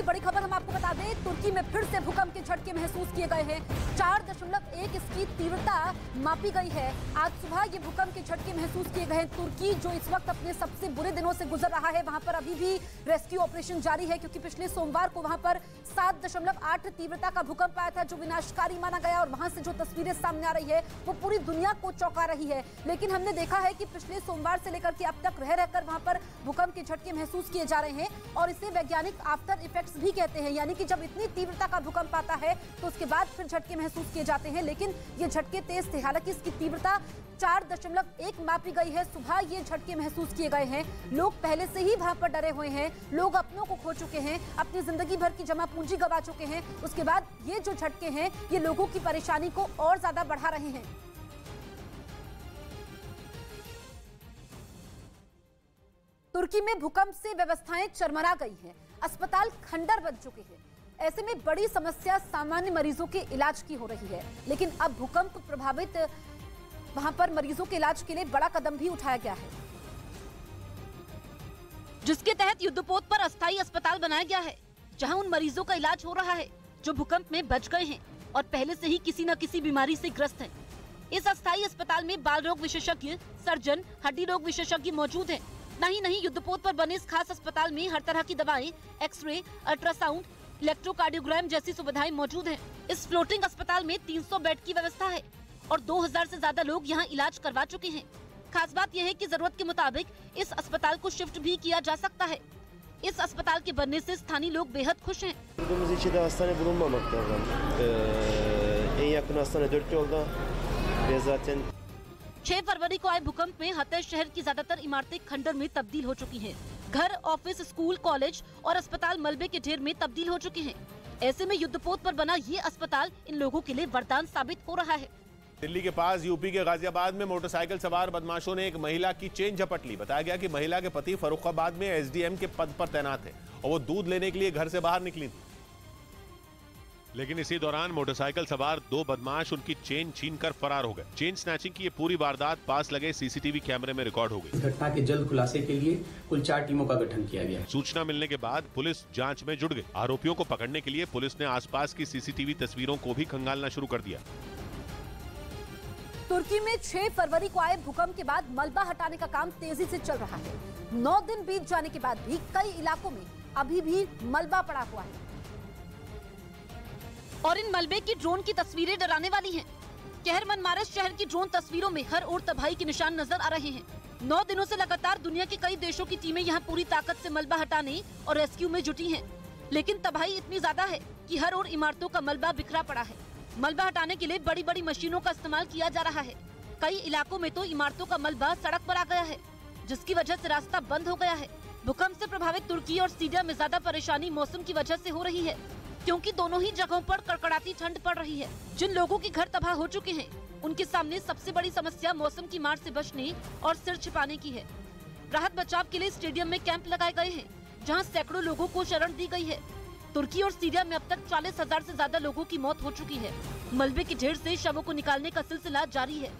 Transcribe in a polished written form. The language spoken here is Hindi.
की बड़ी खबर हम आपको बता दें, तुर्की में फिर से भूकंप के झटके महसूस किए गए हैं। 4.1 इसकी तीव्रता मापी गई है। आज सुबह ये भूकंप के झटके महसूस किए गए हैं। तुर्की जो इस वक्त अपने सबसे बुरे दिनों से गुजर रहा है, वहां पर अभी भी रेस्क्यू ऑपरेशन जारी है, क्योंकि पिछले सोमवार को वहां पर 7.8 तीव्रता का भूकंप आया था, जो विनाशकारी माना गया। और वहां से जो तस्वीरें सामने आ रही है वो पूरी दुनिया को चौंका रही है। लेकिन हमने देखा है कि पिछले सोमवार से लेकर के अब तक रह रहकर वहां पर भूकंप के झटके महसूस किए जा रहे हैं, और इसे वैज्ञानिक आफ्टर इफेक्ट्स भी कहते हैं। यानी कि जब इतनी तीव्रता का भूकंप आता है तो उसके बाद फिर झटके महसूस किए जाते हैं। लेकिन ये झटके तेज थे, हालांकि इसकी तीव्रता 4.1 मापी गई है। सुबह ये झटके महसूस किए गए हैं। लोग पहले से ही वहां पर डरे हुए हैं, लोग अपनों को खो चुके हैं, अपनी जिंदगी भर की जमा पूंजी गंवा चुके हैं। उसके बाद ये जो झटके हैं ये लोगों की परेशानी को और ज्यादा बढ़ा रहे हैं। तुर्की में भूकंप से व्यवस्थाएं चरमरा गई हैं, अस्पताल खंडर बन चुके हैं। ऐसे में बड़ी समस्या सामान्य मरीजों के इलाज की हो रही है। लेकिन अब भूकंप प्रभावित वहां पर मरीजों के इलाज के लिए बड़ा कदम भी उठाया गया है, जिसके तहत युद्धपोत पर अस्थायी अस्पताल बनाया गया है, जहां उन मरीजों का इलाज हो रहा है जो भूकंप में बच गए हैं और पहले से ही किसी न किसी बीमारी से ग्रस्त हैं। इस अस्थायी अस्पताल में बाल रोग विशेषज्ञ, सर्जन, हड्डी रोग विशेषज्ञ मौजूद हैं। नहीं युद्धपोत पर बने इस खास अस्पताल में हर तरह की दवाएं, एक्सरे, अल्ट्रासाउंड, इलेक्ट्रोकार्डियोग्राम जैसी सुविधाएं मौजूद हैं। इस फ्लोटिंग अस्पताल में 300 बेड की व्यवस्था है और 2000 से ज्यादा लोग यहां इलाज करवा चुके हैं। खास बात यह है कि जरूरत के मुताबिक इस अस्पताल को शिफ्ट भी किया जा सकता है। इस अस्पताल के बनने से स्थानीय लोग बेहद खुश हैं। 6 फरवरी को आए भूकंप में हतैश शहर की ज्यादातर इमारतें खंडर में तब्दील हो चुकी हैं। घर, ऑफिस, स्कूल, कॉलेज और अस्पताल मलबे के ढेर में तब्दील हो चुके हैं। ऐसे में युद्धपोत पर बना ये अस्पताल इन लोगों के लिए वरदान साबित हो रहा है। दिल्ली के पास यूपी के गाजियाबाद में मोटरसाइकिल सवार बदमाशों ने एक महिला की चेन झपट ली। बताया गया कि महिला के पति फर्रुखाबाद में एसडीएम के पद पर तैनात है और वो दूध लेने के लिए घर से बाहर निकली थी। लेकिन इसी दौरान मोटरसाइकिल सवार 2 बदमाश उनकी चेन छीनकर फरार हो गए। चेन स्नैचिंग की ये पूरी वारदात पास लगे सीसीटीवी कैमरे में रिकॉर्ड हो गई। इस घटना के जल्द खुलासे के लिए कुल 4 टीमों का गठन किया गया। सूचना मिलने के बाद पुलिस जांच में जुट गई। आरोपियों को पकड़ने के लिए पुलिस ने आसपास की सीसीटीवी तस्वीरों को भी खंगालना शुरू कर दिया। तुर्की में 6 फरवरी को आए भूकंप के बाद मलबा हटाने का काम तेजी से चल रहा है। 9 दिन बीत जाने के बाद भी कई इलाकों में अभी भी मलबा पड़ा हुआ है और इन मलबे की ड्रोन की तस्वीरें डराने वाली हैं। कहर मनमारस शहर की ड्रोन तस्वीरों में हर ओर तबाही के निशान नजर आ रहे हैं। 9 दिनों से लगातार दुनिया के कई देशों की टीमें यहां पूरी ताकत से मलबा हटाने और रेस्क्यू में जुटी हैं। लेकिन तबाही इतनी ज्यादा है कि हर ओर इमारतों का मलबा बिखरा पड़ा है। मलबा हटाने के लिए बड़ी बड़ी मशीनों का इस्तेमाल किया जा रहा है। कई इलाकों में तो इमारतों का मलबा सड़क पर आ गया है, जिसकी वजह से रास्ता बंद हो गया है। भूकंप से प्रभावित तुर्की और सीरिया में ज्यादा परेशानी मौसम की वजह से हो रही है, क्योंकि दोनों ही जगहों पर कड़कड़ाती ठंड पड़ रही है। जिन लोगों के घर तबाह हो चुके हैं, उनके सामने सबसे बड़ी समस्या मौसम की मार से बचने और सिर छिपाने की है। राहत बचाव के लिए स्टेडियम में कैंप लगाए गए हैं, जहां सैकड़ों लोगों को शरण दी गई है। तुर्की और सीरिया में अब तक 40,000 से ज्यादा लोगों की मौत हो चुकी है। मलबे के ढेर से शवों को निकालने का सिलसिला जारी है।